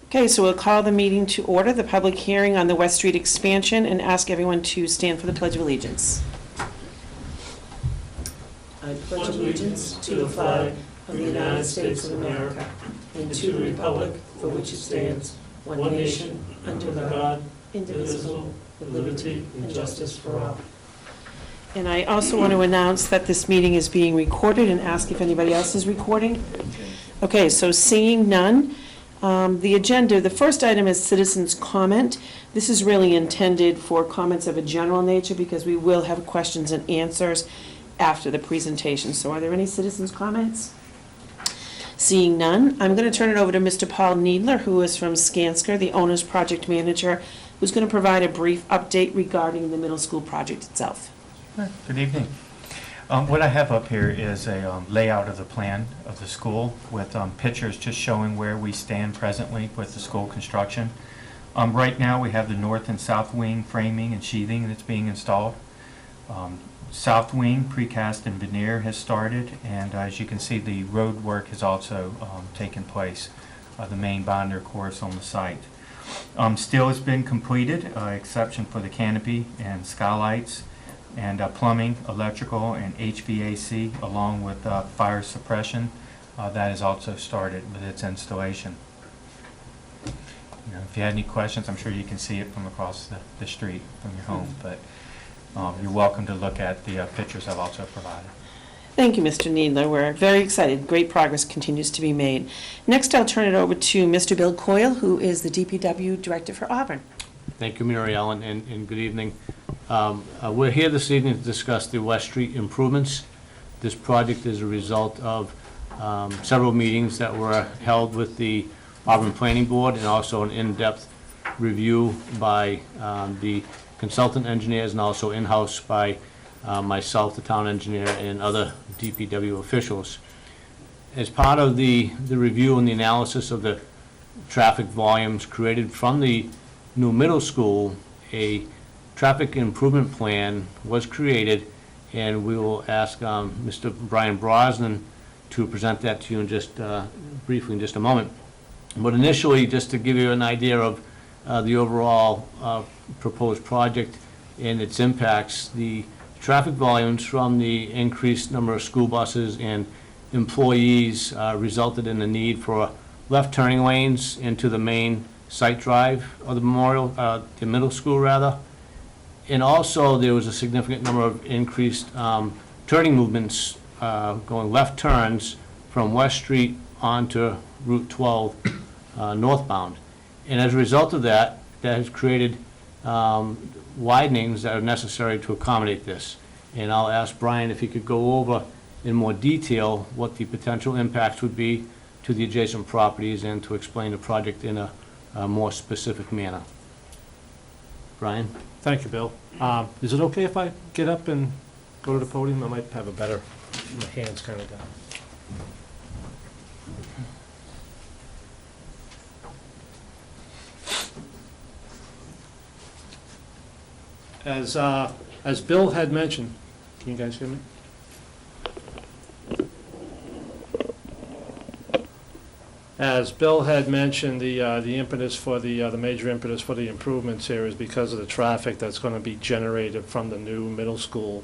Okay, so we'll call the meeting to order, the public hearing on the West Street expansion, and ask everyone to stand for the Pledge of Allegiance. I pledge allegiance to the flag of the United States of America and to the republic for which it stands, one nation, under God, indivisible, with liberty and justice for all. And I also want to announce that this meeting is being recorded and ask if anybody else is recording. Okay, so seeing none, the agenda, the first item is citizens' comment. This is really intended for comments of a general nature because we will have questions and answers after the presentation. So are there any citizens' comments? Seeing none, I'm going to turn it over to Mr. Paul Needler, who is from Skanska, the owner's project manager, who's going to provide a brief update regarding the middle school project itself. Good evening. What I have up here is a layout of the plan of the school with pictures just showing where we stand presently with the school construction. Right now we have the north and south wing framing and sheathing that's being installed. South wing precast and veneer has started, and as you can see, the road work has also taken place, the main binder course on the site. Steel has been completed, exception for the canopy and skylights, and plumbing, electrical, and HVAC, along with fire suppression. That has also started with its installation. If you had any questions, I'm sure you can see it from across the street from your home, but you're welcome to look at the pictures I've also provided. Thank you, Mr. Needler. We're very excited. Great progress continues to be made. Next, I'll turn it over to Mr. Bill Coyle, who is the DPW Director for Auburn. Thank you, Mary Ellen, and good evening. We're here this evening to discuss the West Street improvements. This project is a result of several meetings that were held with the Auburn Planning Board and also an in-depth review by the consultant engineers and also in-house by myself, the town engineer, and other DPW officials. As part of the review and the analysis of the traffic volumes created from the new middle school, a traffic improvement plan was created, and we will ask Mr. Brian Brosnan to present that to you in just briefly in just a moment. But initially, just to give you an idea of the overall proposed project and its impacts, the traffic volumes from the increased number of school buses and employees resulted in the need for left turning lanes into the main site drive of the middle school rather. And also there was a significant number of increased turning movements going left turns from West Street onto Route 12 northbound. And as a result of that, that has created widenings that are necessary to accommodate this. And I'll ask Brian if he could go over in more detail what the potential impacts would be to the adjacent properties and to explain the project in a more specific manner. Brian? Thank you, Bill. Is it okay if I get up and go to the podium? I might have a better, my hands kind of down. As Bill had mentioned, can you guys hear me? As Bill had mentioned, the impetus for the major impetus for the improvements here is because of the traffic that's going to be generated from the new middle school.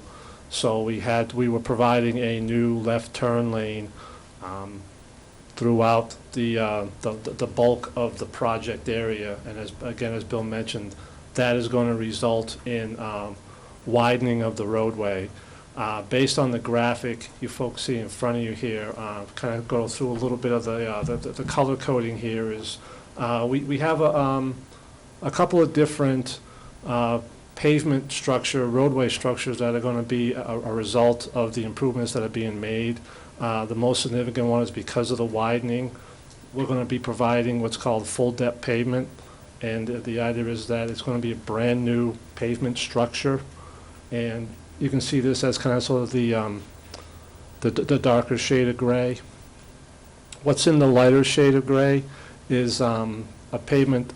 So we were providing a new left turn lane throughout the bulk of the project area, and as Bill mentioned, that is going to result in widening of the roadway. Based on the graphic you folks see in front of you here, kind of go through a little bit of the color coding here is we have a couple of different pavement structure, roadway structures that are going to be a result of the improvements that are being made. The most significant one is because of the widening. We're going to be providing what's called full depth pavement, and the idea is that it's going to be a brand new pavement structure, and you can see this as kind of sort of the darker shade of gray. What's in the lighter shade of gray is a pavement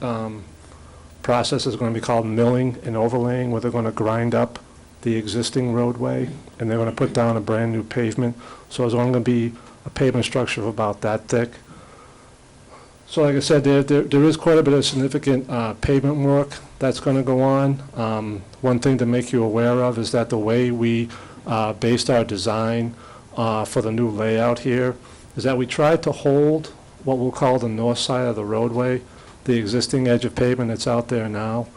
process is going to be called milling and overlaying, where they're going to grind up the existing roadway and they're going to put down a brand new pavement. So it's only going to be a pavement structure of about that thick. So like I said, there is quite a bit of significant pavement work that's going to go on. One thing to make you aware of is that the way we based our design for the new layout here is that we tried to hold what we'll call the north side of the roadway, the existing edge of pavement that's out there now,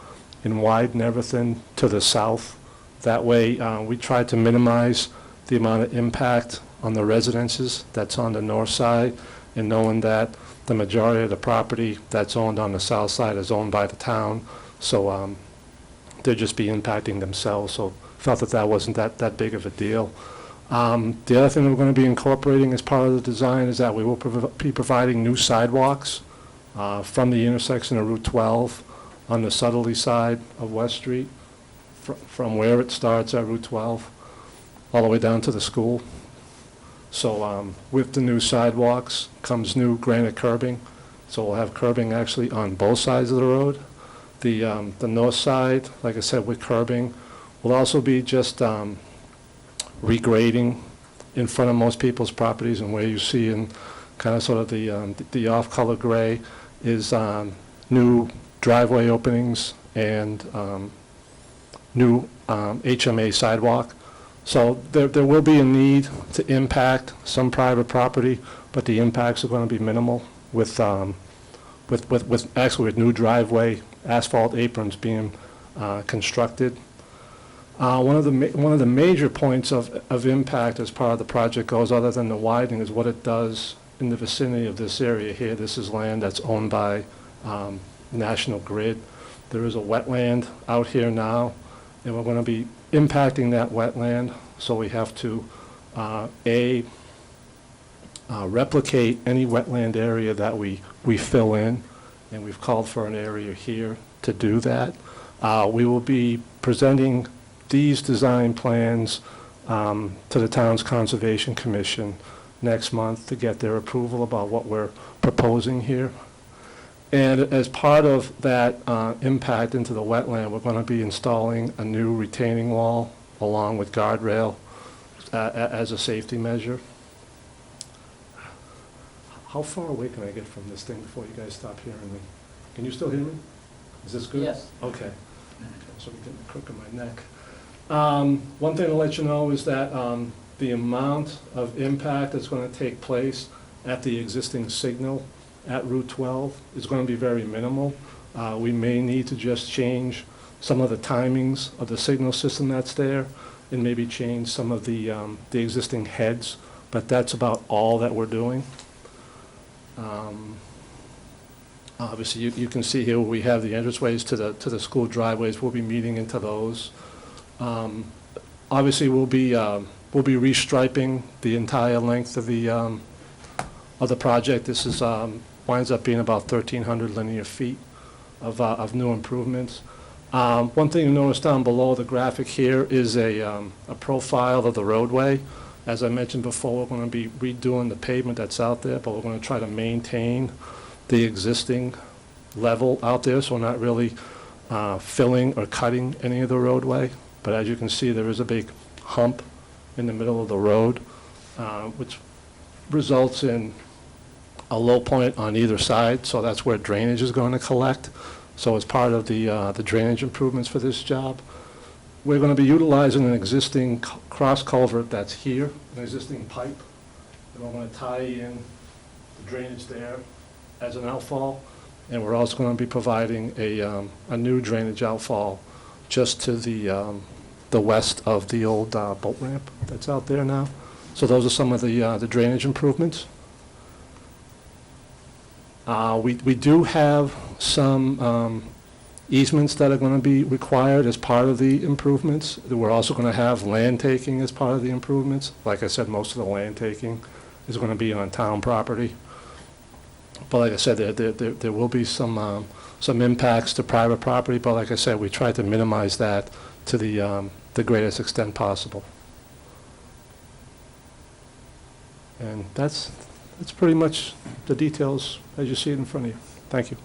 and widen everything to the south. That way, we tried to minimize the amount of impact on the residences that's on the north side, and knowing that the majority of the property that's owned on the south side is owned by the town, so they'd just be impacting themselves, so felt that that wasn't that big of a deal. The other thing that we're going to be incorporating as part of the design is that we will be providing new sidewalks from the intersection of Route 12 on the southerly side of West Street, from where it starts at Route 12, all the way down to the school. So with the new sidewalks comes new granite curbing, so we'll have curbing actually on both sides of the road. The north side, like I said, with curbing, will also be just regrading in front of most people's properties, and where you see in kind of sort of the off-color gray is new driveway openings and new HMA sidewalk. So there will be a need to impact some private property, but the impacts are going to be minimal with new driveway asphalt aprons being constructed. One of the major points of impact as part of the project goes, other than the widening, is what it does in the vicinity of this area here. This is land that's owned by National Grid. There is a wetland out here now, and we're going to be impacting that wetland, so we have to replicate any wetland area that we fill in, and we've called for an area here to do that. We will be presenting these design plans to the town's Conservation Commission next month to get their approval about what we're proposing here. And as part of that impact into the wetland, we're going to be installing a new retaining wall along with guardrail as a safety measure. How far away can I get from this thing before you guys stop hearing me? Can you still hear me? Is this good? Yes. Okay. So we get the crook of my neck. One thing to let you know is that the amount of impact that's going to take place at the existing signal at Route 12 is going to be very minimal. We may need to just change some of the timings of the signal system that's there, and maybe change some of the existing heads, but that's about all that we're doing. Obviously, you can see here we have the entranceways to the school driveways. We'll be meeting into those. Obviously, we'll be restriping the entire length of the project. This is winds up being about 1,300 linear feet of new improvements. One thing you notice down below the graphic here is a profile of the roadway. As I mentioned before, we're going to be redoing the pavement that's out there, but we're going to try to maintain the existing level out there, so we're not really filling or cutting any of the roadway. But as you can see, there is a big hump in the middle of the road, which results in a low point on either side, so that's where drainage is going to collect. So as part of the drainage improvements for this job, we're going to be utilizing an existing cross culvert that's here, an existing pipe, and we're going to tie in the drainage there as an outfall, and we're also going to be providing a new drainage outfall just to the west of the old boat ramp that's out there now. So those are some of the drainage improvements. We do have some easements that are going to be required as part of the improvements. We're also going to have land taking as part of the improvements. Like I said, most of the land taking is going to be on town property. But like I said, there will be some impacts to private property, but like I said, we try to minimize that to the greatest extent possible. And that's pretty much the details as you see it in front of you. Thank you.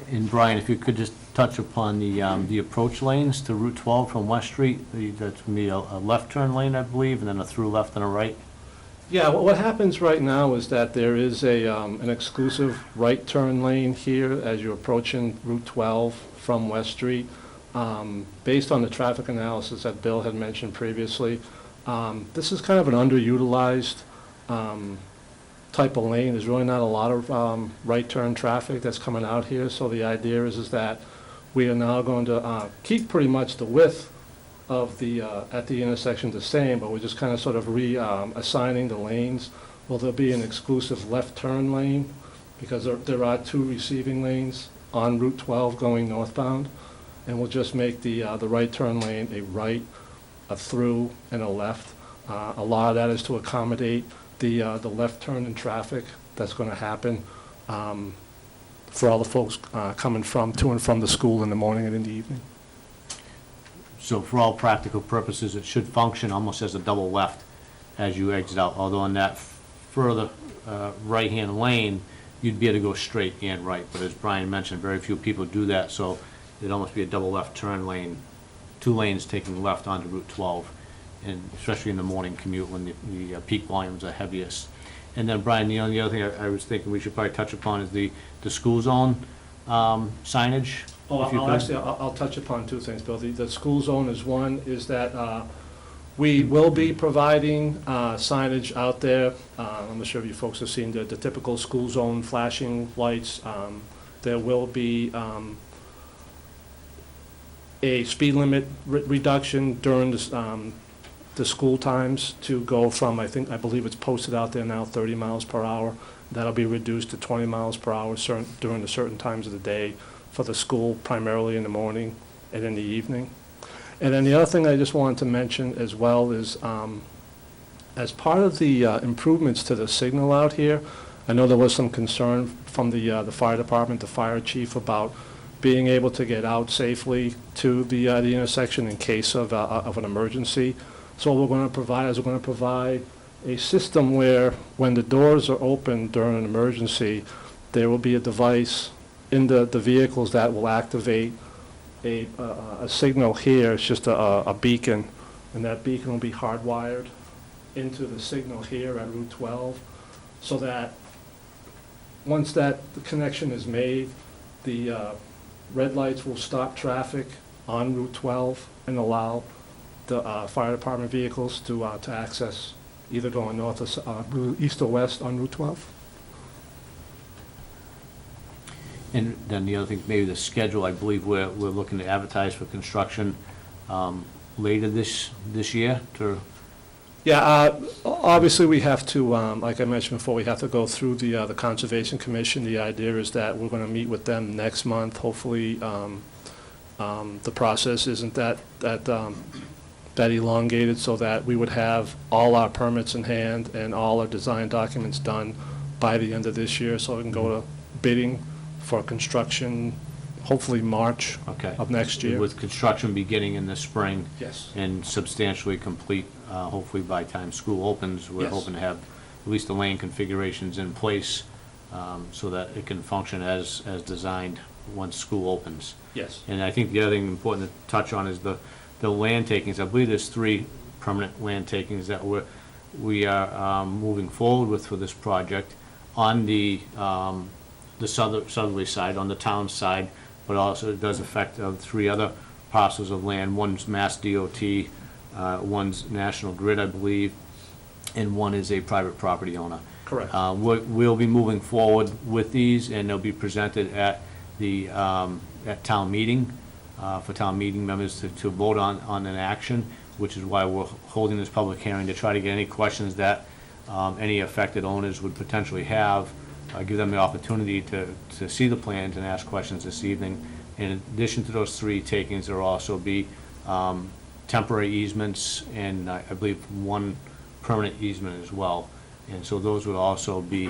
And Brian, if you could just touch upon the approach lanes to Route 12 from West Street. That's going to be a left turn lane, I believe, and then a through left and a right. Yeah, what happens right now is that there is an exclusive right turn lane here as you're approaching Route 12 from West Street. Based on the traffic analysis that Bill had mentioned previously, this is kind of an underutilized type of lane. There's really not a lot of right turn traffic that's coming out here, so the idea is that we are now going to keep pretty much the width of the, at the intersection the same, but we're just kind of sort of assigning the lanes. Well, there'll be an exclusive left turn lane, because there are 2 receiving lanes on Route 12 going northbound, and we'll just make the right turn lane a right, a through, and a left. A lot of that is to accommodate the left turn in traffic that's going to happen for all the folks coming to and from the school in the morning and in the evening. So for all practical purposes, it should function almost as a double left as you exit out, although in that further right-hand lane, you'd be able to go straight and right. But as Brian mentioned, very few people do that, so it'd almost be a double left turn lane, 2 lanes taking left onto Route 12, and especially in the morning commute when the peak volumes are heaviest. And then, Brian, the only other thing I was thinking we should probably touch upon is the school zone signage. Oh, if you could. I'll touch upon 2 things, Bill. The school zone is one, is that we will be providing signage out there. I'm not sure if you folks have seen the typical school zone flashing lights. There will be a speed limit reduction during the school times to go from, I believe it's posted out there now, 30 miles per hour. That'll be reduced to 20 miles per hour during the certain times of the day for the school, primarily in the morning and in the evening. And then the other thing I just wanted to mention as well is, as part of the improvements to the signal out here, I know there was some concern from the fire department, the fire chief, about being able to get out safely to the intersection in case of an emergency. So what we're going to provide is we're going to provide a system where when the doors are open during an emergency, there will be a device in the vehicles that will activate a signal here. It's just a beacon, and that beacon will be hardwired into the signal here at Route 12, so that once the connection is made, the red lights will stop traffic on Route 12 and allow the fire department vehicles to access either going north or east or west on Route 12. And then the other thing, maybe the schedule, I believe we're looking to advertise for construction later this year to. Yeah, obviously we have to, like I mentioned before, we have to go through the Conservation Commission. The idea is that we're going to meet with them next month. Hopefully, the process isn't that elongated, so that we would have all our permits in hand and all our design documents done by the end of this year, so we can go to bidding for construction, hopefully March Okay. of next year. With construction beginning in the spring. Yes. And substantially complete, hopefully by time school opens. We're Yes. hoping to have at least the lane configurations in place so that it can function as designed once school opens. Yes. And I think the other thing important to touch on is the land takings. I believe there's 3 permanent land takings that we are moving forward with for this project on the southerly side, on the town side, but also it does affect 3 other parcels of land. One's Mass DOT, one's National Grid, I believe, and one is a private property owner. Correct. We'll be moving forward with these, and they'll be presented at the at town meeting for town meeting members to vote on an action, which is why we're holding this public hearing, to try to get any questions that any affected owners would potentially have. Give them the opportunity to see the plans and ask questions this evening. In addition to those 3 takings, there will also be temporary easements and I believe 1 permanent easement as well. And so those would also be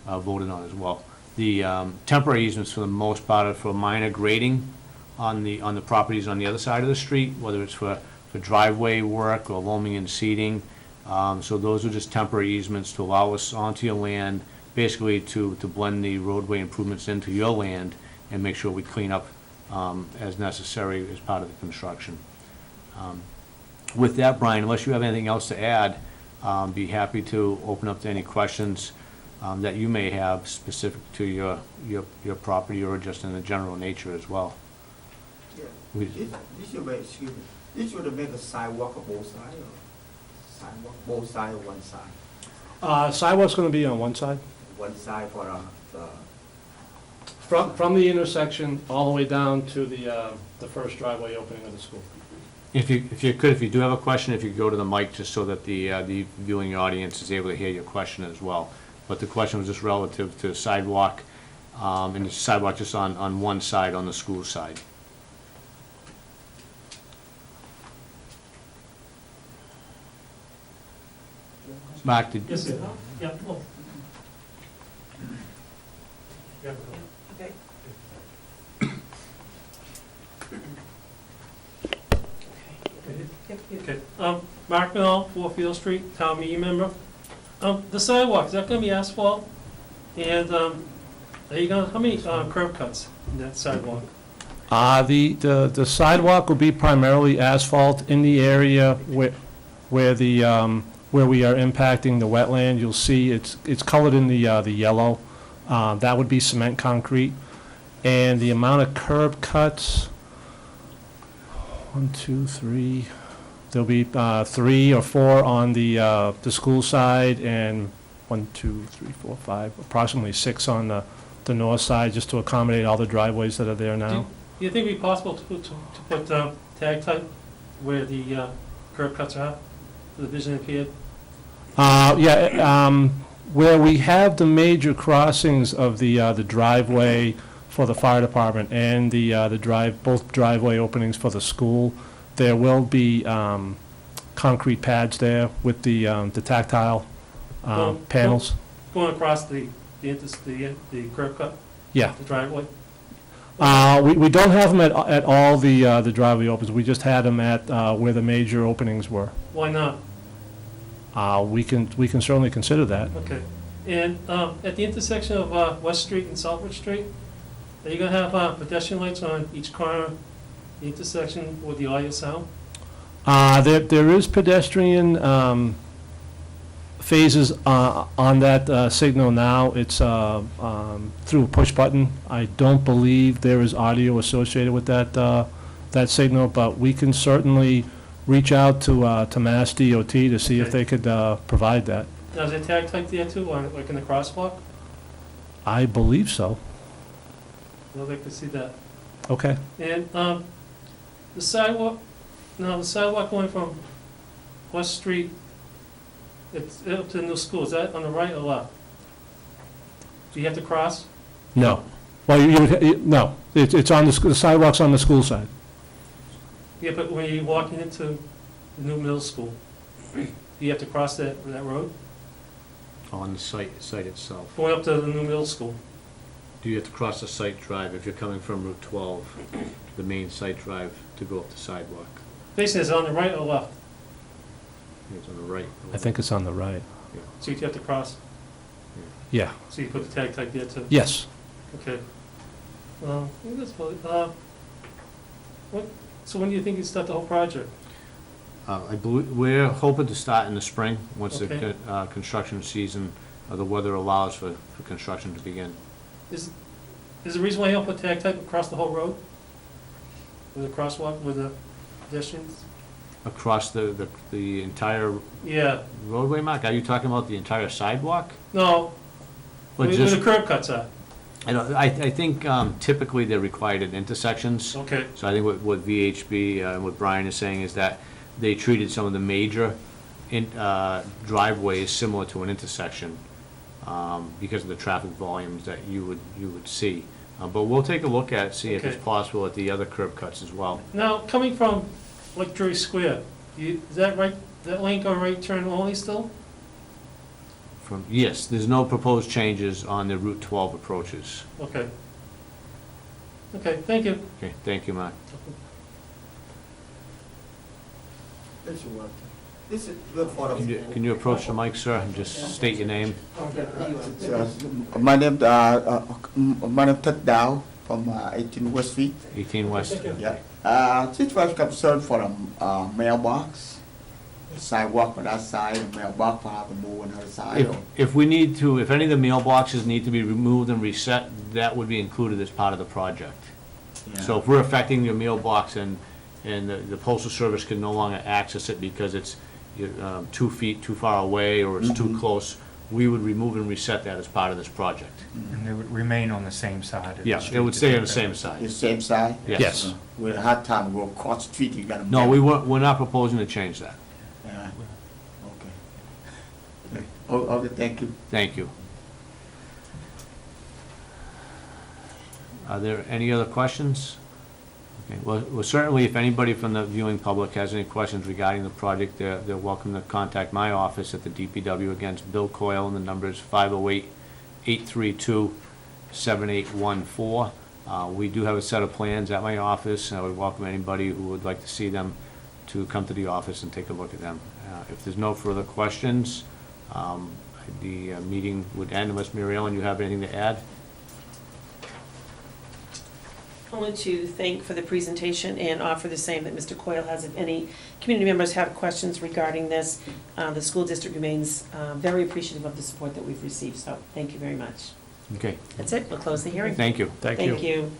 voted on as well. The temporary easements, for the most part, are for minor grading on the properties on the other side of the street, whether it's for driveway work or loaming and seeding. So those are just temporary easements to allow us onto your land, basically to blend the roadway improvements into your land and make sure we clean up as necessary as part of the construction. With that, Brian, unless you have anything else to add, Be happy to open up to any questions that you may have specific to your property or just in the general nature as well. Yeah. We- This should make, excuse me, this should make a sidewalk on both sides, or sidewalk, both sides or one side? Sidewalk's gonna be on one side, One side for the, from the intersection all the way down to the first driveway opening of the school. If you do have a question, if you could go to the mic, just so that the viewing audience is able to hear your question as well. But the question was just relative to sidewalk, and the sidewalk just on one side, on the school side. Mark, did, Yes, sir. Yeah, well. Yeah, Okay. okay. Mark Mennel, 4 Field Street, town meeting member. The sidewalk, is that gonna be asphalt? And, are you gonna, how many, curb cuts in that sidewalk? The sidewalk will be primarily asphalt in the area where we are impacting the wetland. You'll see it's colored in the yellow. That would be cement concrete. And the amount of curb cuts, 1, 2, 3, there'll be 3 or 4 on the school side, and 1, 2, 3, 4, 5, approximately 6 on the north side, just to accommodate all the driveways that are there now. Do you think it'd be possible to put, tag type where the, curb cuts are at, for the vision impaired? Where we have the major crossings of the driveway for the fire department and both driveway openings for the school, there will be concrete pads there with the tactile panels. Going across the curb cut, Yeah. the driveway? We don't have them at all the driveway opens. We just had them at where the major openings were. Why not? We can certainly consider that. Okay. And at the intersection of West Street and Southwood Street, are you gonna have pedestrian lights on each corner, the intersection with the audio sound? There is pedestrian phases on that signal now. It's through a push button. I don't believe there is audio associated with that signal, but we can certainly reach out to Mass DOT to see if they could provide that. Now, is there tag type there too, like in the crosswalk? I believe so. I'd like to see that. Okay. And the sidewalk going from West Street, it's up to the new school, is that on the right or left? Do you have to cross? No. Well, no. It's on the sidewalk's on the school side. Yeah, but when you're walking into the new middle school, do you have to cross that road? on the site itself? Going up to the new middle school? Do you have to cross the site drive if you're coming from Route 12, the main site drive, to go up the sidewalk? Basically, is it on the right or left? I think it's on the right. I think it's on the right. So you have to cross, Yeah. so you put the tag type there too? Yes. Okay. I think that's probably, so when do you think you start the whole project? I believe, we're hoping to start in the spring, once the Okay. construction season, the weather allows for construction to begin. Is the reason why you don't put tag type across the whole road? With a crosswalk, with the pedestrians? Across the entire Yeah, roadway, Mark? Are you talking about the entire sidewalk? no, But where just, the curb cuts are. I think typically they're required at intersections. Okay, So I think what VHB, and what Brian is saying is that they treated some of the major driveways similar to an intersection because of the traffic volumes that you would see. But we'll take a look at, see if it's Okay. possible at the other curb cuts as well. now, coming from like Drury Square, is that right, that lane go right turn only still? Yes, there's no proposed changes on the Route 12 approaches. Okay. Okay, thank you. Okay, thank you, Mark. This should work. This is good for the. Can you approach the mic, sir, and just state your name? My name, Ted Dow from 18 West Street. 18 West. Yeah. This was concern for a mailbox. sidewalk on that side, and mailbox will have to move on her side, or? If we need to, if any of the mailboxes need to be removed and reset, that would be included as part of the project. Yeah. So if we're affecting your mailbox and the postal service can no longer access it because it's 2 feet too far away or it's too close, we would remove and reset that as part of this project. And they would remain on the same side of the Yeah, street. it would stay on the same side. The same side? Yes. With a hard time go across the street, you gotta. No, we're not proposing to change that. Yeah, okay. Okay, thank you. Thank you. Are there any other questions? Okay, well, certainly, if anybody from the viewing public has any questions regarding the project, they're welcome to contact my office at the DPW. Again, it's Bill Coyle, and the number is 508-832-7814. We do have a set of plans at my office, and I would welcome anybody who would like to see them to come to the office and take a look at them. If there's no further questions, the meeting would end unless, Mary Ellen, you have anything to add? Only to thank for the presentation and offer the same that Mr. Coyle has. If any community members have questions regarding this, the school district remains very appreciative of the support that we've received, so thank you very much. Okay, That's it, we'll close the hearing. thank you. Thank you. Thank you.